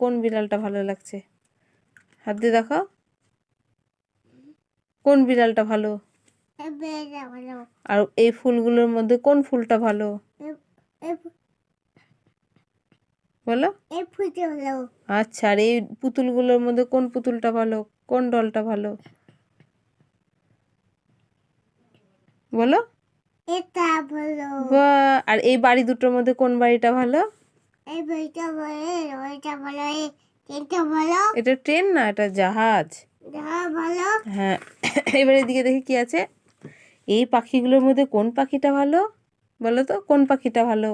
কোন বিড়ালটা ভালো লাগছে? হাত দিয়ে দেখাও। কোন বিড়ালটা ভালো? আর এই ফুলগুলোর মধ্যে কোন ফুলটা ভালো বলো? আচ্ছা, আর এই পুতুলগুলোর মধ্যে কোন পুতুলটা ভালো, কোন ডলটা ভালো বলো? এটা ভালো। বাহ! আর এই বাড়ি দুটোর মধ্যে কোন বাড়িটা ভালো? এই বইটা ভালো, ওইটা ভালো, এটা ভালো। এটা ট্রেন না, এটা জাহাজ। ভালো। হ্যাঁ। এবার এদিকে দেখি কি আছে। এই পাখিগুলোর মধ্যে কোন পাখিটা ভালো বলো তো? কোন পাখিটা ভালো?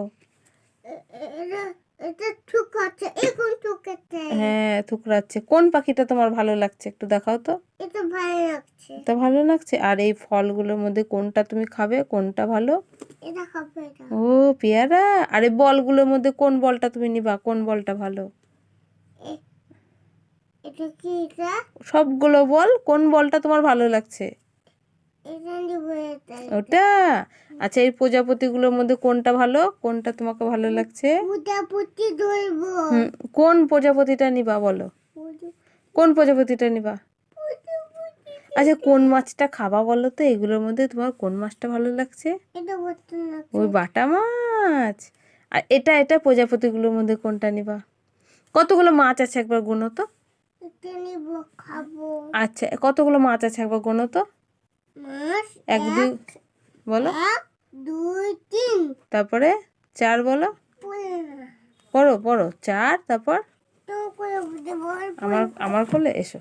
এটা ঠুকাচ্ছে, এখন ঠুকাচ্ছে। হ্যাঁ, ঠুকরাচ্ছে। কোন পাখিটা তোমার ভালো লাগছে একটু দেখাও তো। এটা ভালো লাগছে। এটা ভালো লাগছে। আর এই ফলগুলোর মধ্যে কোনটা তুমি খাবে, কোনটা ভালো? এটা খাবে এটা। ও পেয়ারা। আর এই বলগুলোর মধ্যে কোন বলটা তুমি নিবা, কোন বলটা ভালো? এটা কি এটা? সবগুলো বল, কোন বলটা তোমার ভালো লাগছে? এটা নিব এটা। ওটা। আচ্ছা, এই প্রজাপতিগুলোর মধ্যে কোনটা ভালো, কোনটা তোমাকে ভালো লাগছে? প্রজাপতি ধরবো। কোন প্রজাপতিটা নিবা বলো? কোন প্রজাপতিটা নিবা? আচ্ছা, কোন মাছটা খাবা বলো তো? এগুলোর মধ্যে তোমার কোন মাছটা ভালো লাগছে? এটা বলতে না। ওই বাটা মাছ। আর এটা প্রজাপতিগুলোর মধ্যে কোনটা নিবা? কতগুলো মাছ আছে একবার গুনো তো। এটা নিব, খাবো। আচ্ছা, কতগুলো মাছ আছে একবার গুনো তো। মাছ এক দুই বলো। 1 2 3। তারপরে 4 বলো। পড়ো পড়ো 4, তারপর তো করে বল। আমার কোলে এসো।